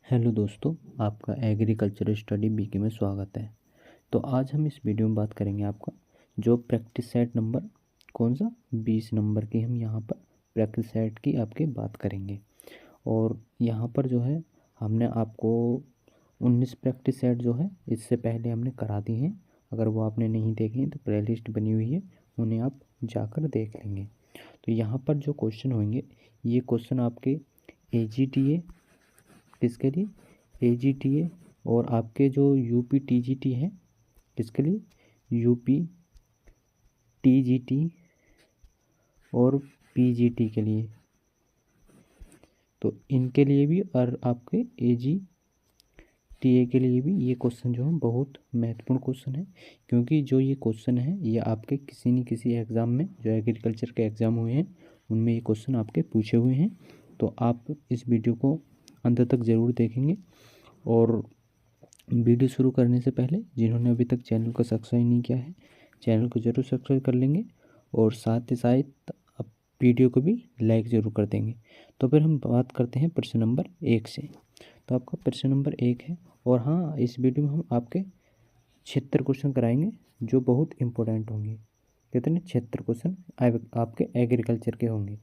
Hello दोस्तों, आपका agriculture study BK में स्वागत है। तो आज हम इस वीडियो में बात करेंगे आपका जो प्रैक्टिस सेट नंबर कौन सा 20 नंबर की हम यहाँ पर प्रैक्टिस सेट की आपके बात करेंगे। और यहाँ पर जो है हमने आपको 19 प्रैक्टिस सेट जो है इससे पहले हमने करा दी हैं। अगर वो आपने नहीं देखे हैं तो प्लेलिस्ट बनी हुई है, उन्हें आप जाकर देख लेंगे। तो यहाँ पर जो क्वेश्चन होंगे ये क्वेश्चन आपके AGTA किसके लिए AGTA और आपके जो UP TGT है किसके लिए UP TGT और PGT के लिए। तो इनके लिए भी और आपके AGTA के लिए भी ये क्वेश्चन जो है बहुत महत्वपूर्ण क्वेश्चन है, क्योंकि जो ये क्वेश्चन है ये आपके किसी न किसी एग्ज़ाम में जो एग्रीकल्चर के एग्ज़ाम हुए हैं उनमें ये क्वेश्चन आपके पूछे हुए हैं। तो आप इस वीडियो को अंत तक ज़रूर देखेंगे। और वीडियो शुरू करने से पहले जिन्होंने अभी तक चैनल को सब्सक्राइब नहीं किया है चैनल को ज़रूर सब्सक्राइब कर लेंगे और साथ ही साथ आप वीडियो को भी लाइक ज़रूर कर देंगे। तो फिर हम बात करते हैं प्रश्न नंबर 1 से। तो आपका प्रश्न नंबर 1 है और हाँ, इस वीडियो में हम आपके 76 क्वेश्चन कराएंगे जो बहुत इंपॉर्टेंट होंगे। कितने 76 क्वेश्चन आपके एग्रीकल्चर के होंगे।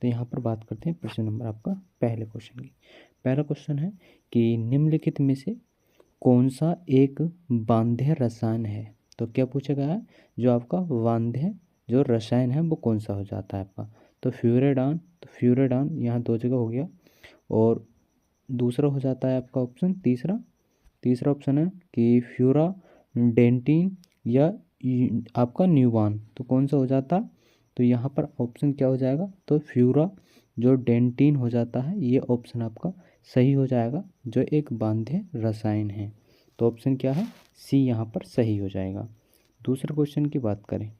तो यहाँ पर बात करते हैं प्रश्न नंबर आपका पहले क्वेश्चन की। पहला क्वेश्चन है कि निम्नलिखित में से कौन सा एक बांध्य रसायन है। तो क्या पूछा गया है, जो आपका बांध्य जो रसायन है वो कौन सा हो जाता है आपका। तो फ्यूरेडान, तो फ्यूरेडान यहाँ दो जगह हो गया। और दूसरा हो जाता है आपका ऑप्शन तीसरा ऑप्शन है कि फ्यूरा डेंटिन या आपका न्यूवान। तो कौन सा हो जाता, तो यहाँ पर ऑप्शन क्या हो जाएगा, तो फ्यूरा जो डेंटिन हो जाता है ये ऑप्शन आपका सही हो जाएगा, जो एक बांध्य रसायन है। तो ऑप्शन क्या है, सी यहाँ पर सही हो जाएगा। दूसरे क्वेश्चन की बात करें,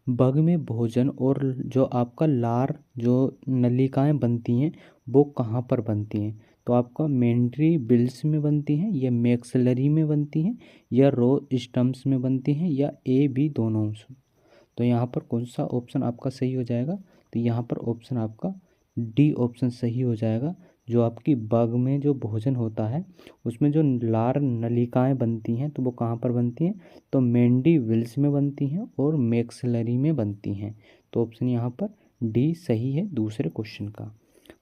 बग में भोजन और जो आपका लार जो नलिकाएं बनती हैं वो कहाँ पर बनती हैं। तो आपका मेंड्री बिल्स में बनती हैं या मैक्सिलरी में बनती हैं या रो स्टम्प्स में बनती हैं या ए बी दोनों। तो यहाँ पर कौन सा ऑप्शन आपका सही हो जाएगा, तो यहाँ पर ऑप्शन आपका डी ऑप्शन सही हो जाएगा। जो आपकी बग में जो भोजन होता है उसमें जो लार नलिकाएं बनती हैं तो वो कहाँ पर बनती हैं, तो मेंडी विल्स में बनती हैं और मैक्सिलरी में बनती हैं। तो ऑप्शन यहाँ पर डी सही है दूसरे क्वेश्चन का।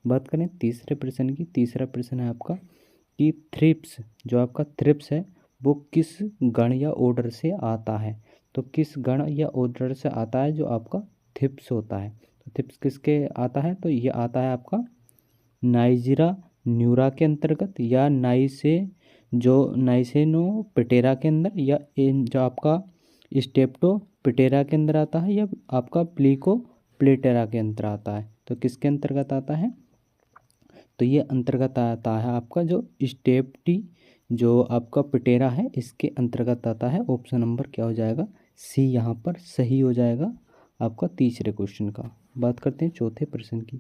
बात करें तीसरे प्रश्न की। तीसरा प्रश्न है आपका कि थ्रिप्स, जो आपका थ्रिप्स है वो किस गण या ऑर्डर से आता है। तो किस गण या ऑर्डर से आता है जो आपका थ्रिप्स होता है। तो थ्रिप्स किसके आता है, तो ये आता है आपका नाइजीरा न्यूरा के अंतर्गत या नाइसेनो पिटेरा के अंदर या जो आपका स्टेप्टो पिटेरा के अंदर आता है या आपका प्लीको प्लेटेरा के अंदर आता है। तो किसके अंतर्गत आता है, तो ये अंतर्गत आता है आपका जो स्टेप्टी जो आपका पिटेरा है इसके अंतर्गत आता है। ऑप्शन नंबर क्या हो जाएगा, सी यहाँ पर सही हो जाएगा आपका तीसरे क्वेश्चन का। बात करते हैं चौथे प्रश्न की।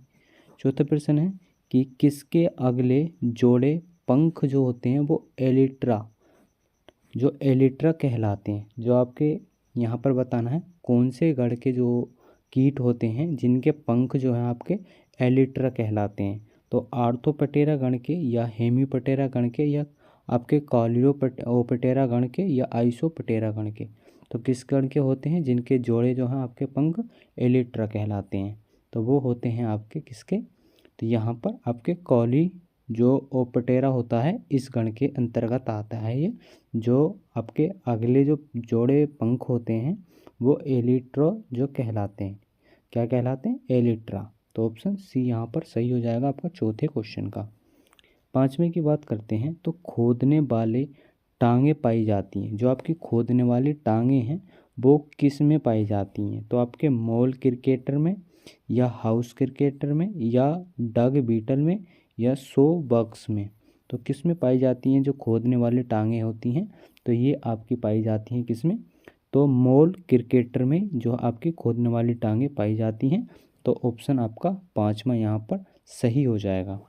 चौथा प्रश्न है कि किसके अगले जोड़े पंख जो होते हैं वो एलिट्रा कहलाते हैं। जो आपके यहाँ पर बताना है कौन से गण के जो कीट होते हैं जिनके पंख जो हैं आपके एलिट्रा कहलाते हैं। तो आर्थोपटेरा गण के या हेमियोपटेरा गण के या आपके कॉलियोपटेरा गण के या आइसोपटेरा गण के। तो किस गण के होते हैं जिनके जोड़े जो हैं आपके पंख एलिट्रा कहलाते हैं, तो वो होते हैं आपके किसके, तो यहाँ पर आपके कॉली जो ओपटेरा होता है इस गण के अंतर्गत आता है ये। जो आपके अगले जो जोड़े पंख होते हैं वो एलिट्रो जो कहलाते हैं, क्या कहलाते हैं, एलिट्रा। तो ऑप्शन सी यहाँ पर सही हो जाएगा आपका चौथे क्वेश्चन का। पांचवें की बात करते हैं तो खोदने वाले टांगे पाई जाती हैं। जो आपकी खोदने वाली टांगे हैं वो किस में पाई जाती हैं, तो आपके मॉल क्रिकेटर में या हाउस क्रिकेटर में या डग बीटल में या सो बग्स में। तो किस में पाई जाती हैं जो खोदने वाली टांगे होती हैं, तो ये आपकी पाई जाती हैं किस में, तो मॉल क्रिकेटर में जो आपकी खोदने वाली टांगे पाई जाती हैं। तो ऑप्शन आपका पाँचवा यहाँ पर सही हो जाएगा।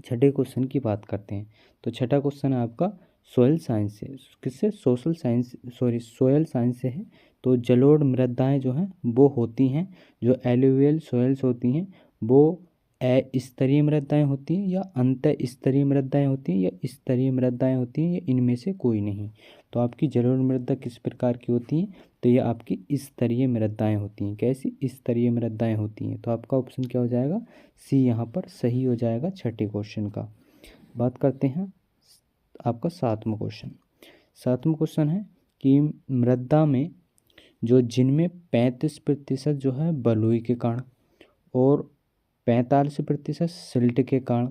छठे क्वेश्चन की बात करते हैं। तो छठा क्वेश्चन है आपका सोयल साइंस से, किससे, सोयल साइंस से है। तो जलोढ़ मृदाएं जो हैं वो होती हैं, जो एलुवियल सोयल्स होती हैं वो अस्तरीय मृदाएं होती हैं या अंत स्तरीय मृदाएं होती हैं या स्तरीय मृदाएं होती हैं या इनमें से कोई नहीं। तो आपकी जलोढ़ मृदा किस प्रकार की होती हैं? तो ये आपकी स्तरीय मृदाएं होती हैं। कैसी? स्तरीय मृदाएं होती हैं। तो आपका ऑप्शन क्या हो जाएगा? सी यहाँ पर सही हो जाएगा छठे क्वेश्चन का। बात करते हैं आपका सातवां क्वेश्चन। सातवां क्वेश्चन है कि मृदा में जिनमें 35% जो है बलुई के कारण और 45% सिल्ट के कारण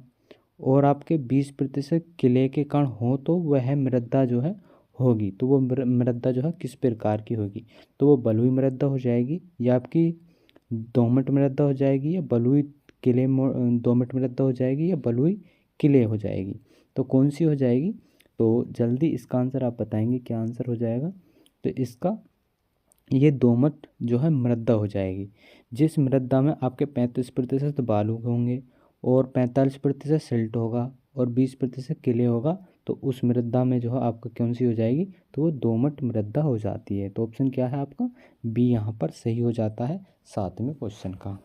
और आपके 20% किले के कारण हो, तो वह मृदा जो है होगी। तो वो मृदा जो है किस प्रकार की होगी? तो वो बलुई मृदा हो जाएगी या आपकी दोमट मृदा हो जाएगी या बलुई किले दोमट मृदा हो जाएगी या बलुई किले हो जाएगी। तो कौन सी हो जाएगी? तो जल्दी इसका आंसर आप बताएंगे क्या आंसर हो जाएगा? तो इसका ये दोमट जो है मृदा हो जाएगी। जिस मृदा में आपके 35% बालू होंगे और 45% सिल्ट होगा और 20% किले होगा, तो उस मृदा में जो है आपका कौन सी हो जाएगी? तो वो दोमट मृदा हो जाती है। तो ऑप्शन क्या है आपका? बी यहाँ पर सही हो जाता है सातवें क्वेश्चन का।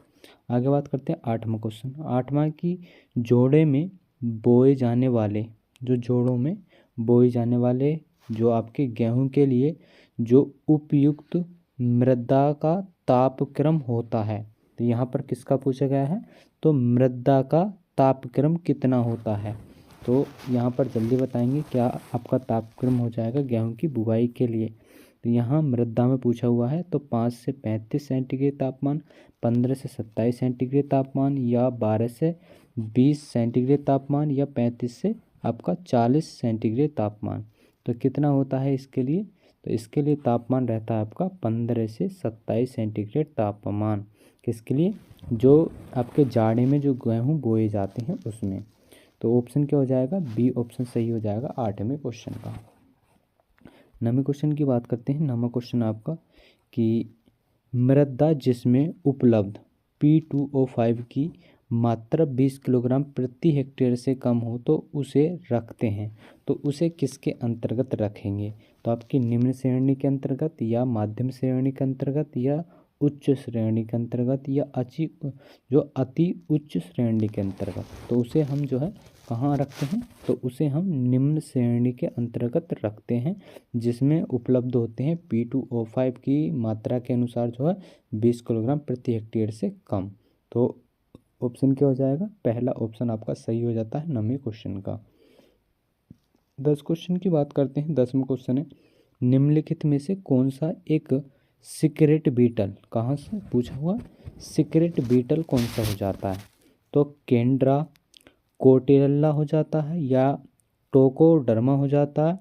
आगे बात करते हैं आठवां क्वेश्चन। आठवां की जोड़े में बोए जाने वाले जोड़ों में बोए जाने वाले जो आपके गेहूं के लिए जो उपयुक्त मृदा का तापक्रम होता है। तो यहाँ पर किसका पूछा गया है? तो मृदा का तापक्रम कितना होता है? तो यहाँ पर जल्दी बताएंगे क्या आपका तापक्रम हो जाएगा गेहूं की बुवाई के लिए? तो यहाँ मृदा में पूछा हुआ है, तो 5 से 35 सेंटीग्रेड तापमान, 15 से 27 सेंटीग्रेड तापमान या 12 से 20 सेंटीग्रेड तापमान या 35 से आपका 40 सेंटीग्रेड तापमान। तो कितना होता है इसके लिए? तो इसके लिए तापमान रहता है आपका 15 से 27 सेंटीग्रेड तापमान। किसके लिए? जो आपके जाड़े में जो गेहूँ बोए जाते हैं उसमें। तो ऑप्शन क्या हो जाएगा? बी ऑप्शन सही हो जाएगा आठवें क्वेश्चन का। नवें क्वेश्चन की बात करते हैं। नवा क्वेश्चन आपका कि मृदा जिसमें उपलब्ध P2O5 की मात्रा 20 किलोग्राम प्रति हेक्टेयर से कम हो तो उसे रखते हैं, तो उसे किसके अंतर्गत रखेंगे? तो आपकी निम्न श्रेणी के अंतर्गत या माध्यम श्रेणी के अंतर्गत या उच्च श्रेणी के अंतर्गत या अति उच्च श्रेणी के अंतर्गत। तो उसे हम जो है कहाँ रखते हैं? तो उसे हम निम्न श्रेणी के अंतर्गत रखते हैं जिसमें उपलब्ध होते हैं P2O5 की मात्रा के अनुसार जो है 20 किलोग्राम प्रति हेक्टेयर से कम। तो ऑप्शन क्या हो जाएगा? पहला ऑप्शन आपका सही हो जाता है नवें क्वेश्चन का। 10 क्वेश्चन की बात करते हैं। 10वां क्वेश्चन है निम्नलिखित में से कौन सा एक सीक्रेट बीटल, कहाँ से पूछा हुआ? सीक्रेट बीटल कौन सा हो जाता है? तो केंड्रा कोटेरल्ला हो जाता है या टोकोडर्मा हो जाता है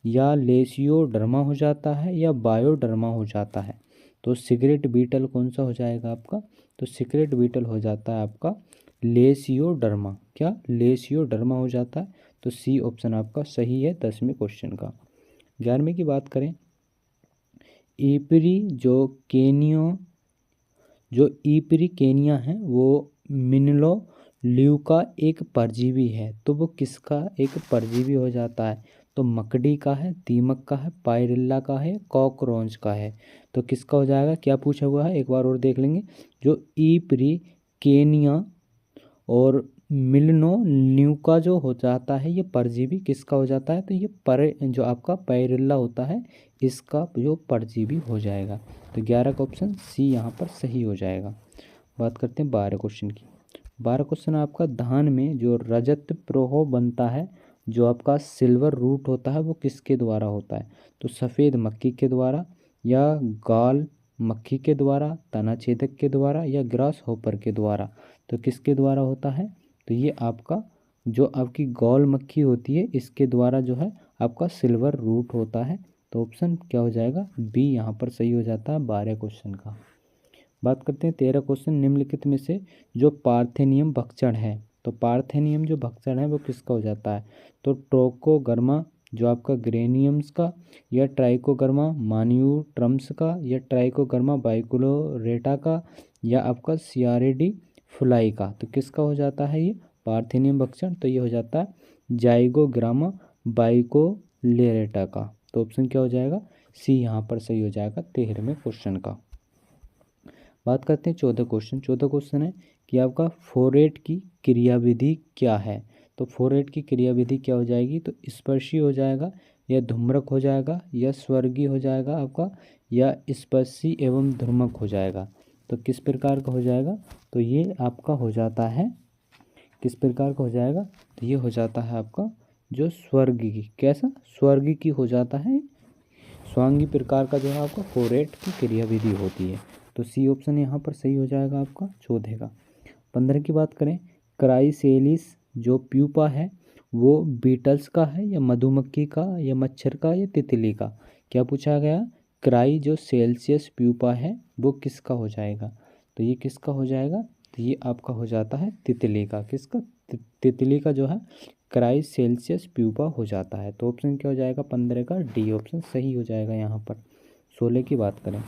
या लेसियोडर्मा हो जाता है या बायोडर्मा हो जाता है। तो सीक्रेट बीटल कौन सा हो जाएगा आपका? तो सीक्रेट बीटल हो जाता है आपका लेसियोडर्मा। क्या? लेसियोडर्मा हो जाता है। तो सी ऑप्शन आपका सही है 10वें क्वेश्चन का। 11वें की बात करें। ईपरी केनिया है वो मिनलो ल्यू का एक परजीवी है, तो वो किसका एक परजीवी हो जाता है? तो मकड़ी का है, दीमक का है, पायरिल्ला का है, कॉकरोच का है। तो किसका हो जाएगा? क्या पूछा हुआ है एक बार और देख लेंगे। जो ईपरी केनिया और मिलनो न्यू का जो हो जाता है ये परजीवी किसका हो जाता है? तो ये जो आपका पायरिल्ला होता है इसका जो परजीवी हो जाएगा। तो 11 का ऑप्शन सी यहाँ पर सही हो जाएगा। बात करते हैं 12 क्वेश्चन की। 12 क्वेश्चन आपका धान में जो रजत प्रवाह बनता है, जो आपका सिल्वर रूट होता है वो किसके द्वारा होता है? तो सफ़ेद मक्खी के द्वारा या गाल मक्खी के द्वारा, तना छेदक के द्वारा या ग्रास होपर के द्वारा। तो किसके द्वारा होता है? तो ये आपका जो आपकी गौल मक्खी होती है इसके द्वारा जो है आपका सिल्वर रूट होता है। तो ऑप्शन क्या हो जाएगा? बी यहाँ पर सही हो जाता है 12 क्वेश्चन का। बात करते हैं 13 क्वेश्चन। निम्नलिखित में से जो पार्थेनियम भक्षण है, तो पार्थेनियम जो भक्षण है वो किसका हो जाता है? तो ट्रोकोगर्मा जो आपका ग्रेनियम्स का या ट्राइकोगर्मा मान्यूट्रम्स का या ट्राइकोगर्मा बाइकुलोरेटा का या आपका सियारेडी फ्लाई का। तो किसका हो जाता है ये पार्थेनियम भक्षण? तो ये हो जाता है जाइगोग्रामा बाइकोलेरेटा का। तो ऑप्शन क्या हो जाएगा? सी यहाँ पर सही हो जाएगा 13वें क्वेश्चन का। बात करते हैं 14 क्वेश्चन। 14 क्वेश्चन है कि आपका फोरेट की क्रियाविधि क्या है। तो फोरेट की क्रियाविधि क्या हो जाएगी, तो स्पर्शी हो जाएगा, या धूम्रक हो जाएगा, या स्वर्गीय हो जाएगा आपका, या स्पर्शी एवं धूम्रक हो जाएगा। तो किस प्रकार का हो जाएगा, तो ये आपका हो जाता है, किस प्रकार का हो जाएगा, तो ये हो जाता है आपका जो स्वर्गीय, कैसा स्वर्गीय की हो जाता है, स्वांगी प्रकार का जो है आपका फोरेट की क्रियाविधि होती है। तो सी ऑप्शन यहाँ पर सही हो जाएगा आपका 14 का। 15 की बात करें, क्राइसेलिस जो प्यूपा है वो बीटल्स का है, या मधुमक्खी का, या मच्छर का, या तितली का। क्या पूछा गया, क्राई जो सेल्सियस प्यूपा है वो किसका हो जाएगा, तो ये किसका हो जाएगा, तो ये आपका हो जाता है तितली का। किसका, तितली का जो है क्राई सेल्सियस प्यूपा हो जाता है। तो ऑप्शन क्या हो जाएगा 15 का, डी ऑप्शन सही हो जाएगा यहाँ पर। 16 की बात करें,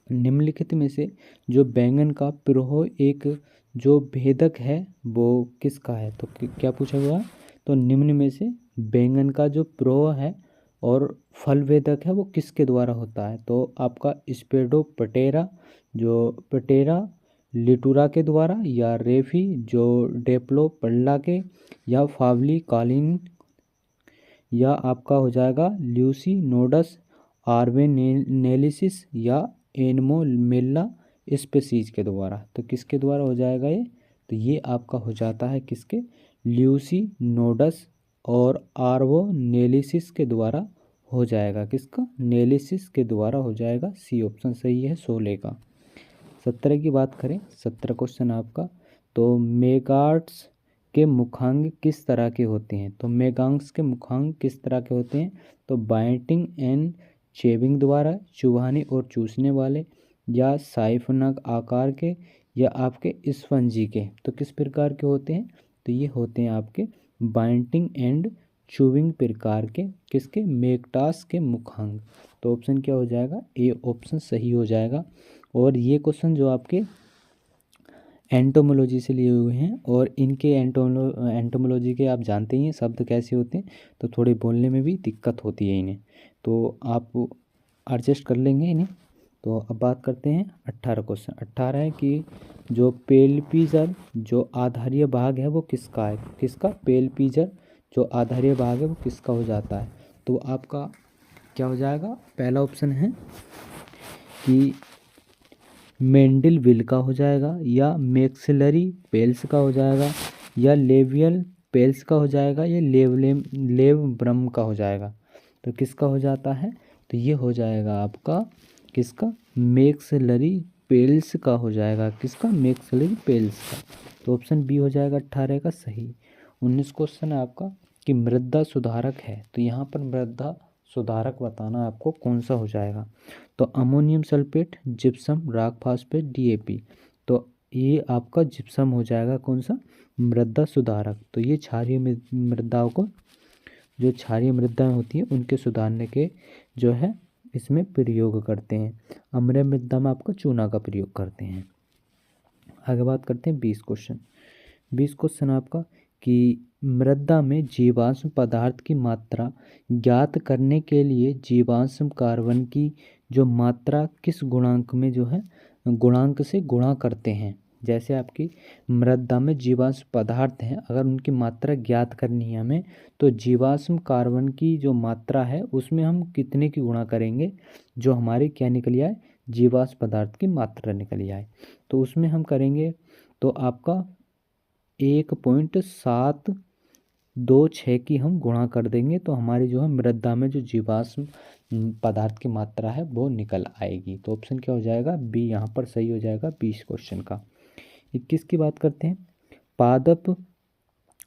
निम्नलिखित में से जो बैंगन का पिरोह एक जो भेदक है वो किसका है। तो क्या पूछा गया, तो निम्न में से बैंगन का जो पिरोह है और फल भेदक है वो किसके द्वारा होता है। तो आपका स्पेडो पटेरा जो पटेरा लिटूरा के द्वारा, या रेफी जो डेप्लो पल्ला के, या फावली कालीन, या आपका हो जाएगा ल्यूसी नोडस आर्वेनेलिसिस, या एनमोमेल्ला स्पेसीज के द्वारा। तो किसके द्वारा हो जाएगा ये, तो ये आपका हो जाता है किसके, ल्यूसी नोडस और आर्वोनेलिसिस के द्वारा हो जाएगा। किसका, नेलिसिस के द्वारा हो जाएगा। सी ऑप्शन सही है 16 का। 17 की बात करें, 17 क्वेश्चन आपका, तो मेगार्ड्स के मुखांग किस तरह के होते हैं। तो मेगांग्स के मुखांग किस तरह के होते हैं, तो बाइटिंग एंड चेविंग द्वारा, चुभाने और चूसने वाले, या साइफनक आकार के, या आपके स्पंजी के। तो किस प्रकार के होते हैं, तो ये होते हैं आपके बाइटिंग एंड चूविंग प्रकार के, किसके, मेगटास के मुखांग। तो ऑप्शन क्या हो जाएगा, ए ऑप्शन सही हो जाएगा। और ये क्वेश्चन जो आपके एंटोमोलॉजी से लिए हुए हैं, और इनके एंटोमोलॉजी के आप जानते ही हैं शब्द कैसे होते हैं, तो थोड़े बोलने में भी दिक्कत होती है इन्हें, तो आप एडजस्ट कर लेंगे इन्हें। तो अब बात करते हैं 18 क्वेश्चन। 18 है कि जो पेलपीजर जो आधारीय भाग है वो किसका है। किसका, पेलपीजर जो आधारीय भाग है वो किसका हो जाता है। तो आपका क्या हो जाएगा, पहला ऑप्शन है कि मेंडलविल का हो जाएगा, या मैक्सिलरी पेल्स का हो जाएगा, या लेवियल पेल्स का हो जाएगा, या लेवब्रम का हो जाएगा। तो किसका हो जाता है, तो ये हो जाएगा आपका किसका, मैक्सिलरी पेल्स का हो जाएगा। किसका, मैक्सिलरी पेल्स का। तो ऑप्शन बी हो जाएगा 18 का सही। 19 क्वेश्चन है आपका कि मृदा सुधारक है, तो यहाँ पर मृदा सुधारक बताना आपको कौन सा हो जाएगा। तो ammonium sulphate, gypsum, rock phosphate, DAP. तो ये आपका जिप्सम हो जाएगा कौन सा, मृदा सुधारक। तो ये क्षारीय मृदाओं को, जो क्षारीय मृदाएं होती हैं उनके सुधारने के जो है इसमें प्रयोग करते हैं। अम्लीय मृदा में आपका चूना का प्रयोग करते हैं। आगे बात करते हैं 20 क्वेश्चन। 20 क्वेश्चन आपका कि मृदा में जीवाश्म पदार्थ की मात्रा ज्ञात करने के लिए जीवाश्म कार्बन की जो मात्रा किस गुणांक में जो है गुणांक से गुणा करते हैं। जैसे आपकी मृदा में जीवाश्म पदार्थ हैं, अगर उनकी मात्रा ज्ञात करनी है हमें, तो जीवाश्म कार्बन की जो मात्रा है उसमें हम कितने की गुणा करेंगे, जो हमारी क्या निकली आए, जीवाश्म पदार्थ की मात्रा निकली आए। तो उसमें हम करेंगे तो आपका 1.726 की हम गुणा कर देंगे, तो हमारी जो है मृदा में जो जीवाश्म पदार्थ की मात्रा है वो निकल आएगी। तो ऑप्शन क्या हो जाएगा, बी यहाँ पर सही हो जाएगा 20 क्वेश्चन का। 21 की बात करते हैं, पादप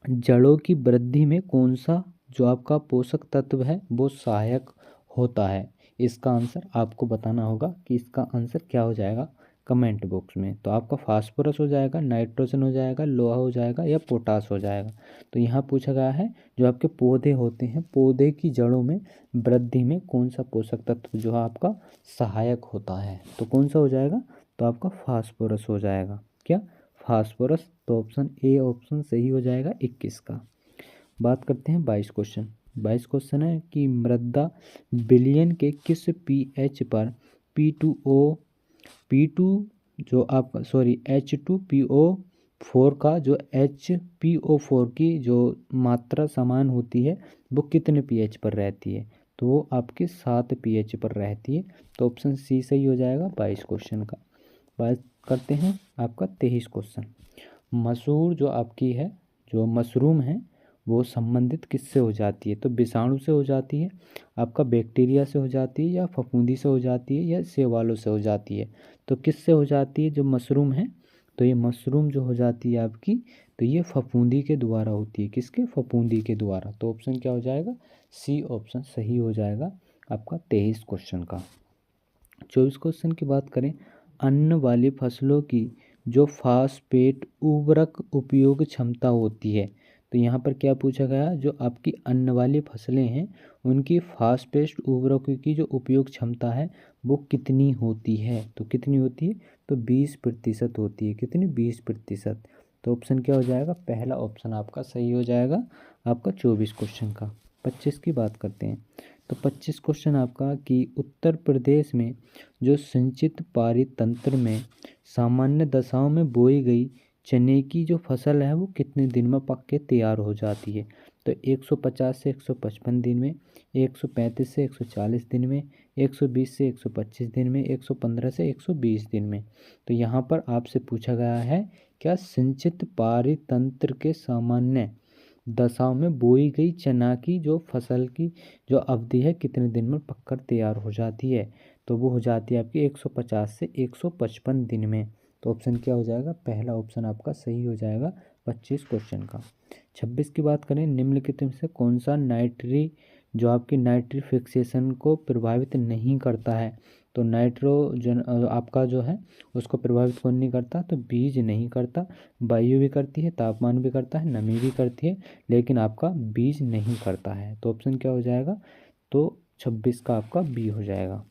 जड़ों की वृद्धि में कौन सा जो आपका पोषक तत्व है वो सहायक होता है। इसका आंसर आपको बताना होगा कि इसका आंसर क्या हो जाएगा कमेंट बॉक्स में। तो आपका फास्फोरस हो जाएगा, नाइट्रोजन हो जाएगा, लोहा हो जाएगा, या पोटास हो जाएगा। तो यहाँ पूछा गया है जो आपके पौधे होते हैं, पौधे की जड़ों में वृद्धि में कौन सा पोषक तत्व जो है आपका सहायक होता है। तो कौन सा हो जाएगा, तो आपका फास्फोरस हो जाएगा। क्या, फास्फोरस। तो ऑप्शन ए ऑप्शन सही हो जाएगा 21 का। बात करते हैं 22 क्वेश्चन। 22 क्वेश्चन है कि मृदा विलयन के किस पीएच पर P2O जो आपका H2PO4 का जो HPO4 की जो मात्रा समान होती है वो कितने pH पर रहती है, तो वो आपके 7 pH पर रहती है। तो ऑप्शन सी सही हो जाएगा 22 क्वेश्चन का। बात करते हैं आपका 23 क्वेश्चन। मसूर जो आपकी है, जो मशरूम है, वो संबंधित किससे हो जाती है, तो विषाणु से हो जाती है, आपका बैक्टीरिया से हो जाती है, या फफूंदी से हो जाती है, या शैवालों से हो जाती है। तो किससे हो जाती है जो मशरूम है, तो ये मशरूम जो हो जाती है आपकी, तो ये फफूंदी के द्वारा होती है। किसके? फफूंदी के द्वारा। तो ऑप्शन क्या हो जाएगा? सी ऑप्शन सही हो जाएगा आपका 23 क्वेश्चन का। 24 क्वेश्चन की बात करें, अन्न वाली फसलों की जो फास्फेट उर्वरक उपयोग क्षमता होती है, तो यहाँ पर क्या पूछा गया, जो आपकी अन्न वाली फसलें हैं उनकी फास्फेट उर्वरकों की जो उपयोग क्षमता है वो कितनी होती है, तो कितनी होती है, तो 20% होती है। कितनी? 20%। तो ऑप्शन क्या हो जाएगा? पहला ऑप्शन आपका सही हो जाएगा आपका 24 क्वेश्चन का। 25 की बात करते हैं, तो 25 क्वेश्चन आपका कि उत्तर प्रदेश में जो सिंचित पारितंत्र में सामान्य दशाओं में बोई गई चने की जो फसल है वो कितने दिन में पक के तैयार हो जाती है, तो 150 से 155 दिन में, 135 से 140 दिन में, 120 से 125 दिन में, 115 से 120 दिन में। तो यहाँ पर आपसे पूछा गया है क्या सिंचित पारितंत्र के सामान्य दशाओं में बोई गई चना की जो फसल की जो अवधि है कितने दिन में पककर तैयार हो जाती है, तो वो हो जाती है आपकी 150 से 155 दिन में। तो ऑप्शन क्या हो जाएगा? पहला ऑप्शन आपका सही हो जाएगा 25 क्वेश्चन का। 26 की बात करें, निम्नलिखित में से कौन सा नाइट्री जो आपकी नाइट्री फिक्सेशन को प्रभावित नहीं करता है, तो नाइट्रोजन आपका जो है उसको प्रभावित कौन नहीं करता, तो बीज नहीं करता। वायु भी करती है, तापमान भी करता है, नमी भी करती है, लेकिन आपका बीज नहीं करता है। तो ऑप्शन क्या हो जाएगा? तो 26 का आपका बी हो जाएगा।